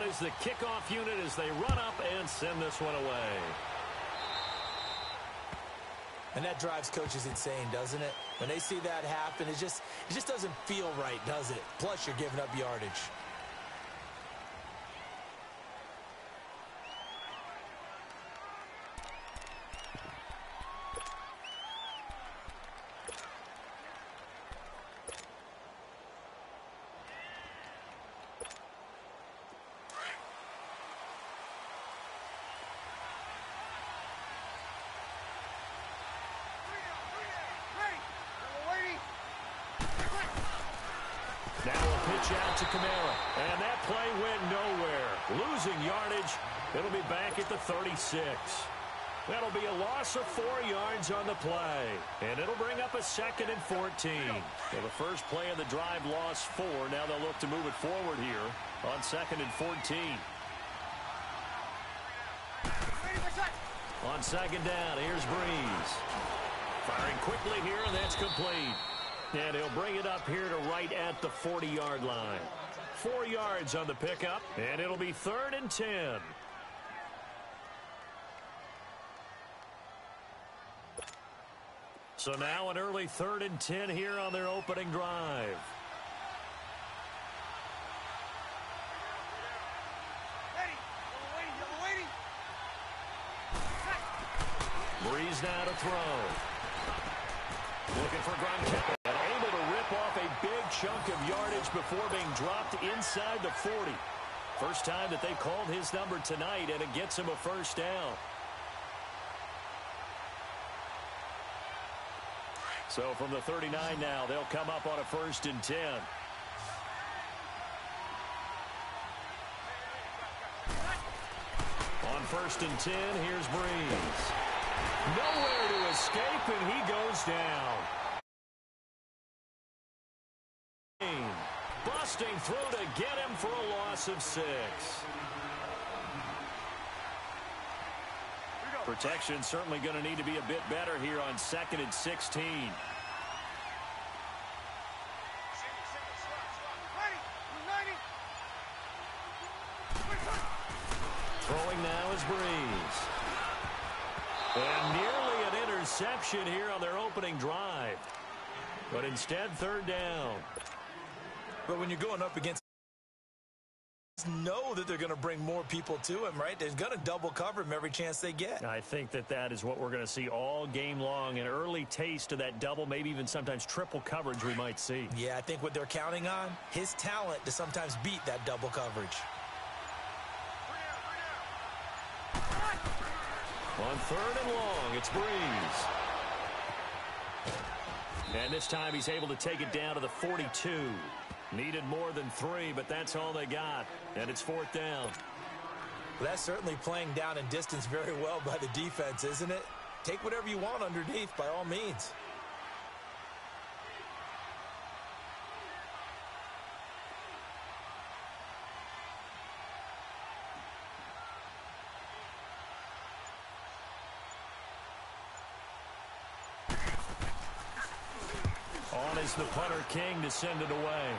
is the kickoff unit as they run up and send this one away. And that drives coaches insane, doesn't it? When they see that happen, it just doesn't feel right, does it? Plus, you're giving up yardage. Now a pitch out to Kamara. And that play went nowhere. Losing yardage. It'll be back at the 36. That'll be a loss of 4 yards on the play. And it'll bring up a 2nd and 14. So the first play of the drive lost 4. Now they'll look to move it forward here on 2nd and 14. On 2nd down, here's Breeze. Firing quickly here, and that's complete. And he'll bring it up here to right at the 40-yard line. 4 yards on the pickup, and it'll be 3rd and 10. So now an early 3rd and 10 here on their opening drive. Breeze now to throw. Looking for Gronkowski. And able to rip off a big chunk of yardage before being dropped inside the 40. First time that they called his number tonight, and it gets him a first down. So from the 39 now, they'll come up on a 1st and 10. On 1st and 10, here's Breeze. Nowhere to escape, and he goes down. Busting through to get him for a loss of 6. Protection certainly going to need to be a bit better here on 2nd and 16. Throwing now is Breeze. And nearly an interception here on their opening drive. But instead, 3rd down. But when you're going up against, know that they're going to bring more people to him, right? They're going to double cover him every chance they get. I think that is what we're going to see all game long. An early taste of that double, maybe even sometimes triple coverage we might see. Yeah, I think what they're counting on, his talent to sometimes beat that double coverage. On 3rd and long, it's Breeze. And this time he's able to take it down to the 42. Needed more than 3, but that's all they got. And it's 4th down. Well, that's certainly playing down in distance very well by the defense, isn't it? Take whatever you want underneath, by all means. On is the punter King to send it away.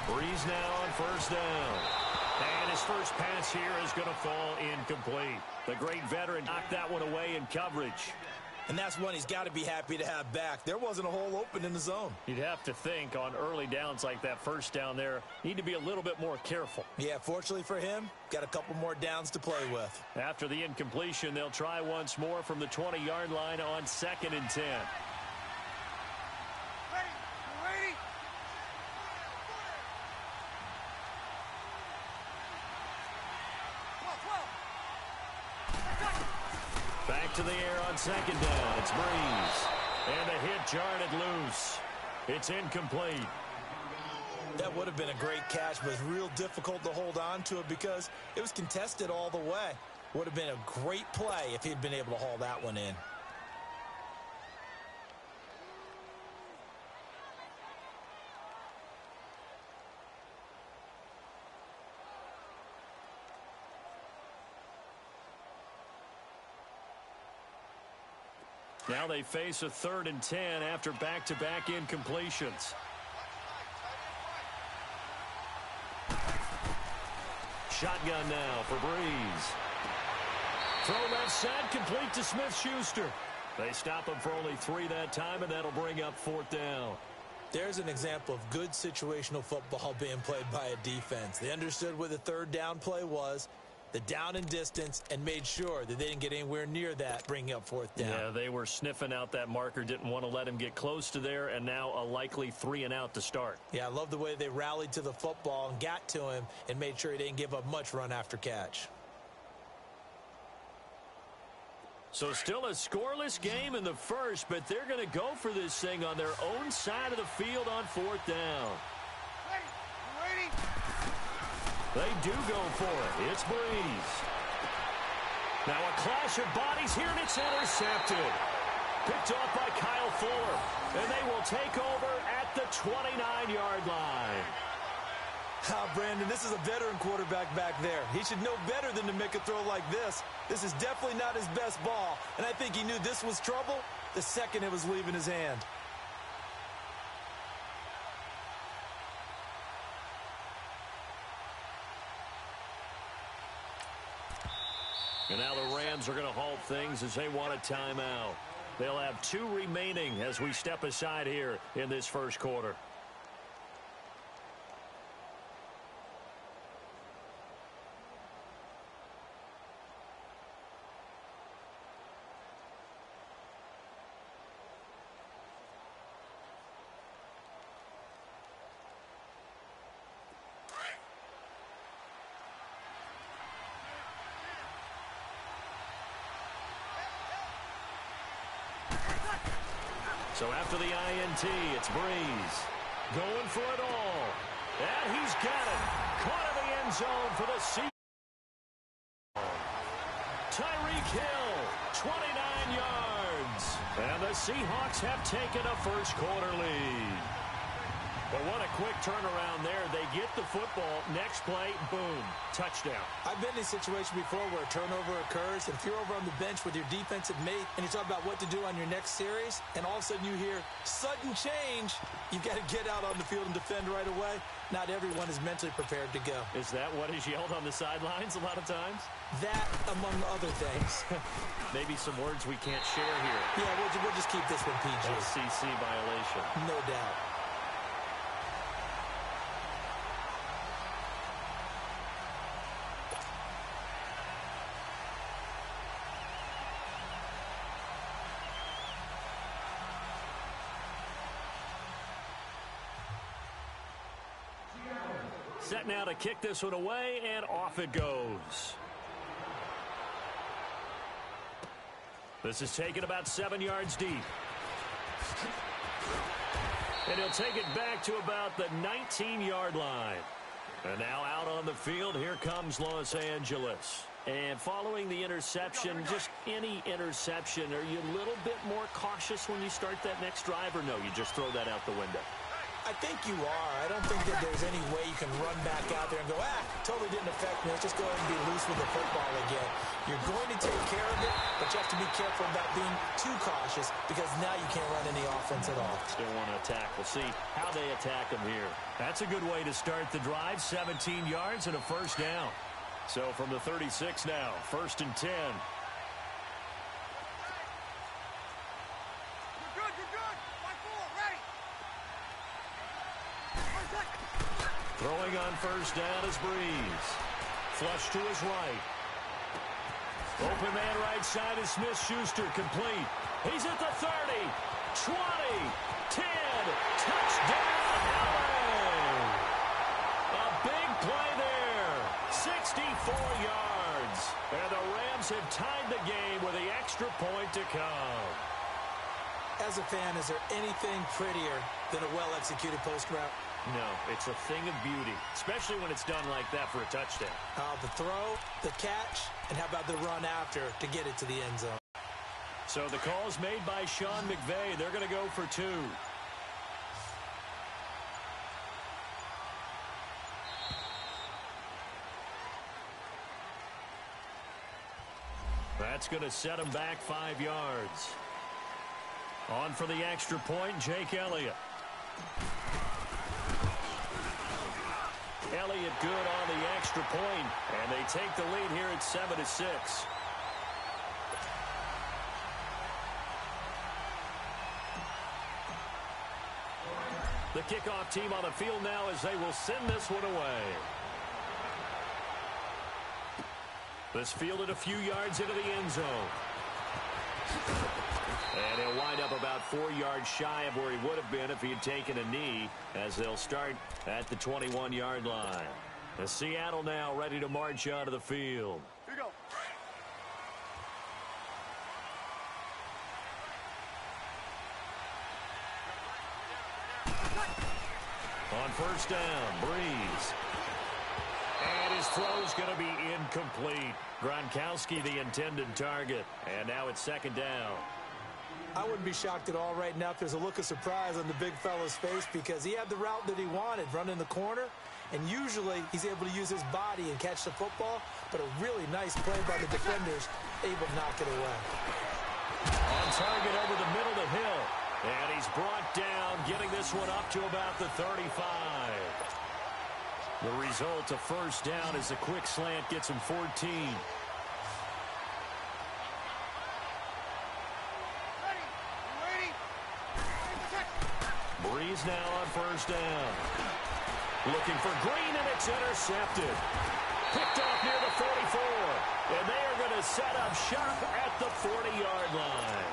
Breeze now on 1st down. And his first pass here is going to fall incomplete. The great veteran knocked that one away in coverage. And that's one he's got to be happy to have back. There wasn't a hole open in the zone. You'd have to think on early downs like that 1st down there, need to be a little bit more careful. Yeah, fortunately for him, got a couple more downs to play with. After the incompletion, they'll try once more from the 20-yard line on 2nd and 10. Back to the air on 2nd down. It's Breeze. And a hit jarred it loose. It's incomplete. That would have been a great catch, but it's real difficult to hold on to it because it was contested all the way. Would have been a great play if he'd been able to haul that one in. Now they face a 3rd and 10 after back-to-back incompletions. Shotgun now for Breeze. Throw left side, complete to Smith-Schuster. They stop him for only 3 that time, and that'll bring up 4th down. There's an example of good situational football being played by a defense. They understood where the 3rd down play was, the down and distance, and made sure that they didn't get anywhere near that, bringing up 4th down. Yeah, they were sniffing out that marker, didn't want to let him get close to there, and now a likely 3 and out to start. Yeah, I love the way they rallied to the football and got to him and made sure he didn't give up much run after catch. So still a scoreless game in the first, but they're going to go for this thing on their own side of the field on 4th down. They do go for it. It's Breeze. Now a clash of bodies here, and it's intercepted. Picked off by Kyle Fuller. And they will take over at the 29-yard line. Brandon, this is a veteran quarterback back there. He should know better than to make a throw like this. This is definitely not his best ball. And I think he knew this was trouble the second it was leaving his hand. And now the Rams are going to halt things as they want a timeout. They'll have 2 remaining as we step aside here in this first quarter. So after the INT, it's Breeze. Going for it all. And he's got it. Caught in the end zone for the Seahawks. Tyreek Hill, 29 yards. And the Seahawks have taken a first quarter lead. But what a quick turnaround there. They get the football. Next play, boom, touchdown. I've been in a situation before where a turnover occurs, and if you're over on the bench with your defensive mate and you talk about what to do on your next series, and all of a sudden you hear sudden change, you've got to get out on the field and defend right away. Not everyone is mentally prepared to go. Is that what is yelled on the sidelines a lot of times? That, among other things. Maybe some words we can't share here. Yeah, we'll just keep this one PG. SEC violation. No doubt. Set now to kick this one away, and off it goes. This is taken about 7 yards deep. And he'll take it back to about the 19-yard line. And now out on the field, here comes Los Angeles. And following the interception, just any interception, are you a little bit more cautious when you start that next drive, or no, you just throw that out the window? I think you are. I don't think that there's any way you can run back out there and go, totally didn't affect me. Let's just go ahead and be loose with the football again. You're going to take care of it, but you have to be careful about being too cautious because now you can't run any offense at all. Still want to attack. We'll see how they attack them here. That's a good way to start the drive. 17 yards and a first down. So from the 36 now, 1st and 10. Throwing on first down is Breeze. Flush to his right. Open man right side is Smith-Schuster, complete. He's at the 30, 20, 10, touchdown, LA! A big play there, 64 yards. And the Rams have tied the game with the extra point to come. As a fan, is there anything prettier than a well-executed post route? No, it's a thing of beauty, especially when it's done like that for a touchdown. The throw, the catch, and how about the run after to get it to the end zone? So the call's made by Sean McVay. They're going to go for 2. That's going to set him back 5 yards. On for the extra point, Jake Elliott. Elliott good on the extra point, and they take the lead here at 7-6. The kickoff team on the field now as they will send this one away. This fielded a few yards into the end zone. And he'll wind up about 4 yards shy of where he would have been if he had taken a knee, as they'll start at the 21-yard line. The Seattle now ready to march onto the field. Here we go. On first down, Breeze. And his throw's going to be incomplete. Gronkowski the intended target. And now it's second down. I wouldn't be shocked at all right now if there's a look of surprise on the big fella's face, because he had the route that he wanted, running the corner, and usually he's able to use his body and catch the football, but a really nice play by the defenders, able to knock it away. On target over the middle of the hill, and he's brought down, getting this one up to about the 35. The result, a first down, as a quick slant gets him 14. Breeze now on first down. Looking for Green, and it's intercepted. Picked off near the 44. And they are going to set up shop at the 40-yard line.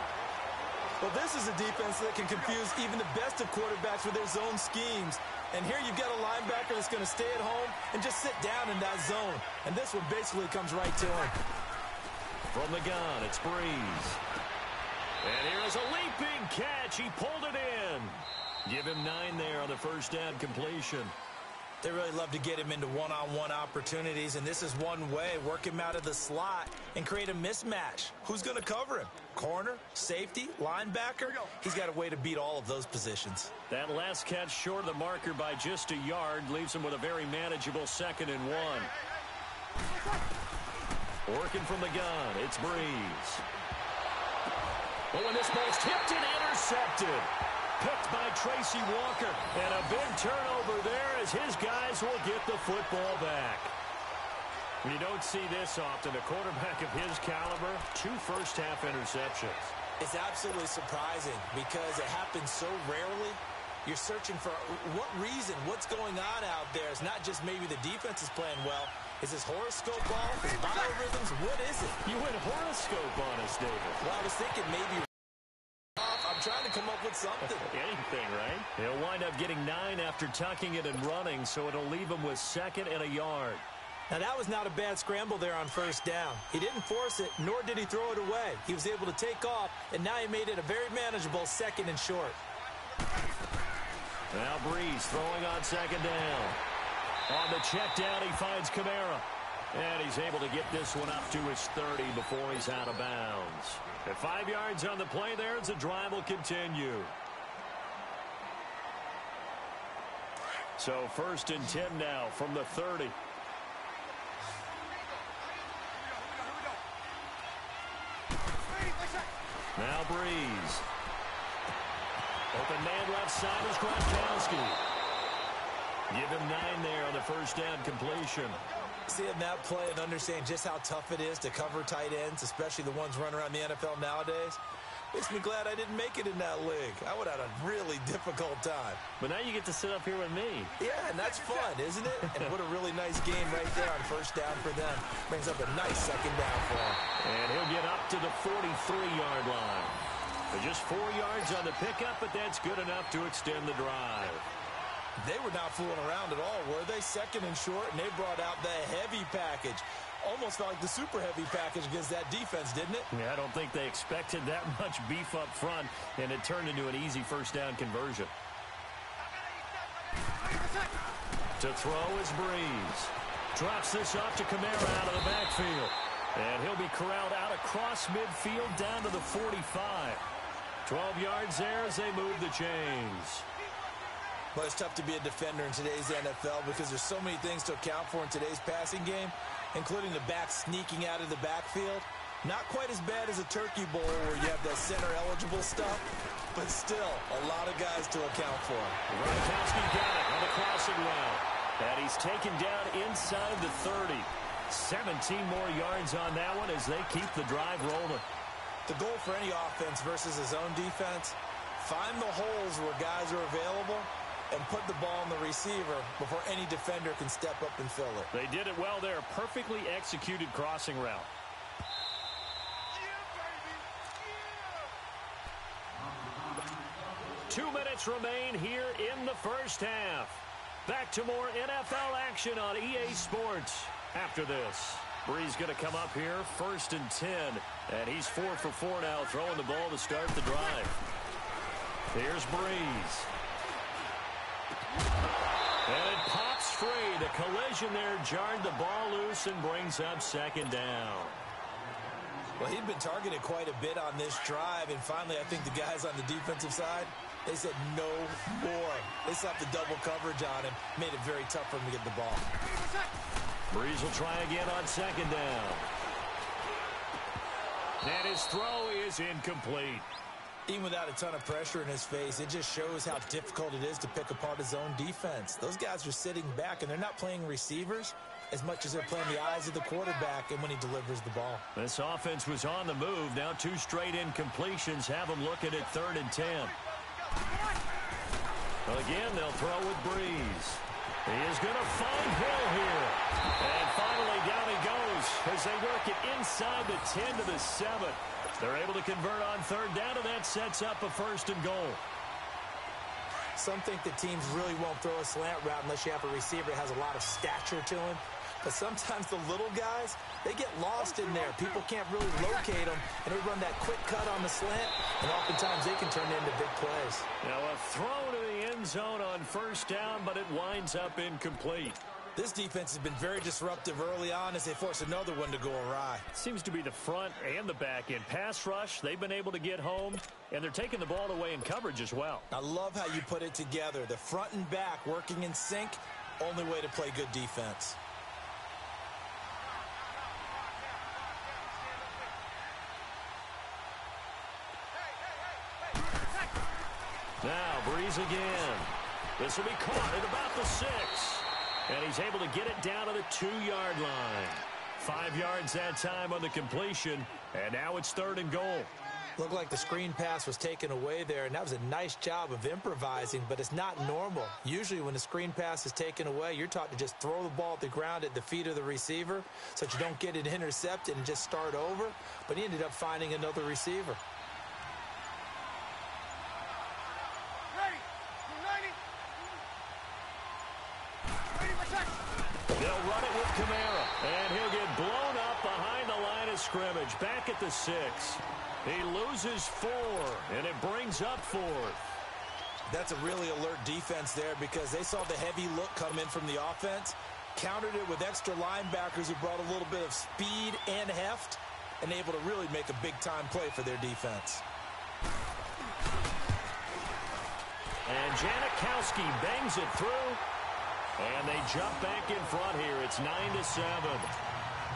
Well, this is a defense that can confuse even the best of quarterbacks with their zone schemes. And here you've got a linebacker that's going to stay at home and just sit down in that zone. And this one basically comes right to him. From the gun, it's Breeze. And here is a leaping catch. He pulled it in. Give him 9 there on the first down completion. They really love to get him into one-on-one opportunities, and this is one way. Work him out of the slot and create a mismatch. Who's going to cover him? Corner, safety, linebacker? He's got a way to beat all of those positions. That last catch short of the marker by just a yard leaves him with a very manageable 2nd and 1. Working from the gun, it's Breeze. But when this ball's tipped and intercepted. Picked by Tracy Walker. And a big turnover there as his guys will get the football back. You don't see this often. A quarterback of his caliber, 2 first-half interceptions. It's absolutely surprising because it happens so rarely. You're searching for what reason, what's going on out there. It's not just maybe the defense is playing well. Is this horoscope ball? Is biorhythms? What is it? You went horoscope on us, David. Well, I was thinking maybe I'm trying to come up with something. Anything, right? He'll wind up getting 9 after tucking it and running, so it'll leave him with 2nd and a yard. Now, that was not a bad scramble there on first down. He didn't force it, nor did he throw it away. He was able to take off, and now he made it a very manageable 2nd and short. Now Breeze throwing on 2nd down. On the check down, he finds Kamara. And he's able to get this one up to his 30 before he's out of bounds. At 5 yards on the play there, the drive will continue. So 1st and 10 now from the 30. Now Breeze. Open man left side is Gronkowski. Give him 9 there on the first down completion. Seeing that play and understand just how tough it is to cover tight ends, especially the ones running around the NFL nowadays, makes me glad I didn't make it in that league. I would have had a really difficult time. But now you get to sit up here with me. Yeah, and that's fun, isn't it? And what a really nice game right there on first down for them. Brings up a nice 2nd down for him. And he'll get up to the 43-yard line. Just 4 yards on the pickup, but that's good enough to extend the drive. They were not fooling around at all, were they? 2nd and short, and they brought out the heavy package. Almost felt like the super heavy package against that defense, didn't it? Yeah, I don't think they expected that much beef up front, and it turned into an easy first down conversion. To throw is Breeze. Drops this off to Kamara out of the backfield. And he'll be corralled out across midfield down to the 45. 12 yards there as they move the chains. Well, it's tough to be a defender in today's NFL because there's so many things to account for in today's passing game, including the back sneaking out of the backfield. Not quite as bad as a turkey bowl where you have that center-eligible stuff, but still a lot of guys to account for. Gronkowski got it on the crossing route. And he's taken down inside the 30. 17 more yards on that one as they keep the drive rolling. The goal for any offense versus his own defense, find the holes where guys are available and put the ball in the receiver before any defender can step up and fill it. They did it well there. Perfectly executed crossing route. 2 minutes remain here in the first half. Back to more NFL action on EA Sports after this. Breeze going to come up here, 1st and 10. And he's 4 for 4 now, throwing the ball to start the drive. Here's Breeze. And it pops free. The collision there jarred the ball loose and brings up 2nd down. Well, he'd been targeted quite a bit on this drive, and finally I think the guys on the defensive side, they said no more. They slapped the double coverage on him, made it very tough for him to get the ball. Breeze will try again on 2nd down. And his throw is incomplete. Even without a ton of pressure in his face, it just shows how difficult it is to pick apart his own defense. Those guys are sitting back, and they're not playing receivers as much as they're playing the eyes of the quarterback and when he delivers the ball. This offense was on the move. Now 2 straight incompletions have them looking at 3rd and 10. Again, they'll throw with Breeze. He is going to find Hill here. And finally, down he goes as they work it inside the 10 to the 7. They're able to convert on 3rd down, and that sets up a 1st and goal. Some think that teams really won't throw a slant route unless you have a receiver that has a lot of stature to him. But sometimes the little guys, they get lost in there. People can't really locate them, and they run that quick cut on the slant, and oftentimes they can turn into big plays. Now a throw to the end zone on 1st down, but it winds up incomplete. This defense has been very disruptive early on as they force another one to go awry. Seems to be the front and the back end. Pass rush, they've been able to get home, and they're taking the ball away in coverage as well. I love how you put it together. The front and back working in sync, only way to play good defense. Now Breeze again. This will be caught at about the 6. And he's able to get it down to the 2-yard line. 5 yards that time on the completion. And now it's 3rd and goal. Looked like the screen pass was taken away there, and that was a nice job of improvising, but it's not normal. Usually when the screen pass is taken away, you're taught to just throw the ball at the ground at the feet of the receiver so that you don't get it intercepted and just start over. But he ended up finding another receiver. They'll run it with Kamara, and he'll get blown up behind the line of scrimmage. Back at the 6. He loses 4, and it brings up 4th. That's a really alert defense there because they saw the heavy look come in from the offense, countered it with extra linebackers who brought a little bit of speed and heft, and able to really make a big-time play for their defense. And Janikowski bangs it through. And they jump back in front here. It's 9-7.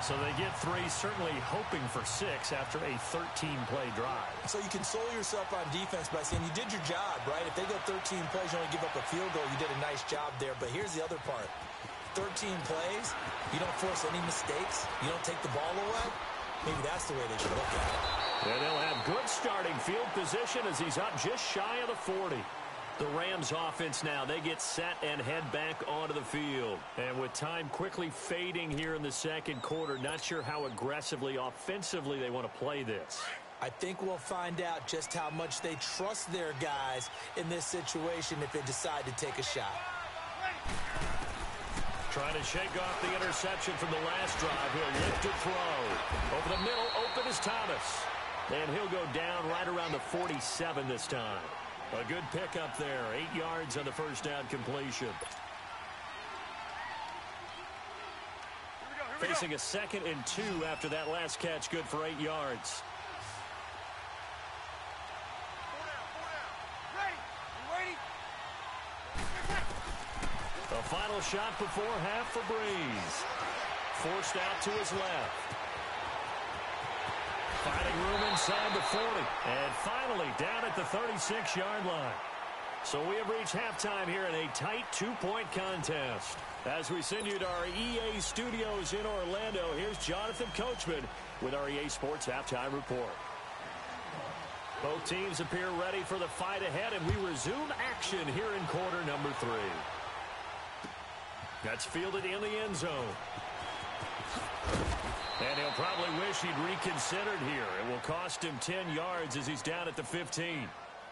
So they get 3, certainly hoping for 6 after a 13-play drive. So you console yourself on defense by saying you did your job, right? If they go 13 plays, you only give up a field goal, you did a nice job there. But here's the other part. 13 plays, you don't force any mistakes, you don't take the ball away. Maybe that's the way they should look at it. And they'll have good starting field position as he's up just shy of the 40. The Rams offense now, they get set and head back onto the field. And with time quickly fading here in the 2nd quarter, not sure how aggressively, offensively they want to play this. I think we'll find out just how much they trust their guys in this situation if they decide to take a shot. Trying to shake off the interception from the last drive. He'll lift to throw. Over the middle, open is Thomas. And he'll go down right around the 47 this time. A good pickup there. 8 yards on the 1st down completion. Facing a 2nd and 2 after that last catch, good for 8 yards. The final shot before half for Breeze. Forced out to his left. Finding room inside the 40. And finally down at the 36-yard line. So we have reached halftime here in a tight 2-point contest. As we send you to our EA studios in Orlando, here's Jonathan Coachman with our EA Sports Halftime Report. Both teams appear ready for the fight ahead, and we resume action here in quarter number 3. That's fielded in the end zone. And he'll probably wish he'd reconsidered here. It will cost him 10 yards as he's down at the 15.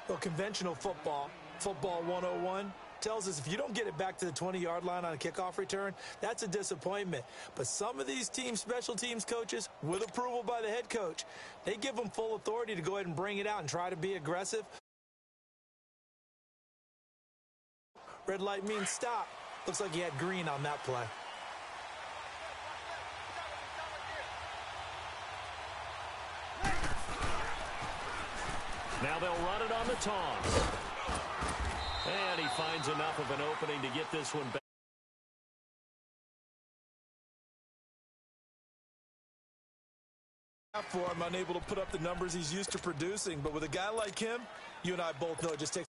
Well, conventional football 101, tells us if you don't get it back to the 20-yard line on a kickoff return, that's a disappointment. But some of these special teams coaches, with approval by the head coach, they give them full authority to go ahead and bring it out and try to be aggressive. Red light means stop. Looks like he had green on that play. Now they'll run it on the toss. And he finds enough of an opening to get this one back. For him, unable to put up the numbers he's used to producing. But with a guy like him, you and I both know it just takes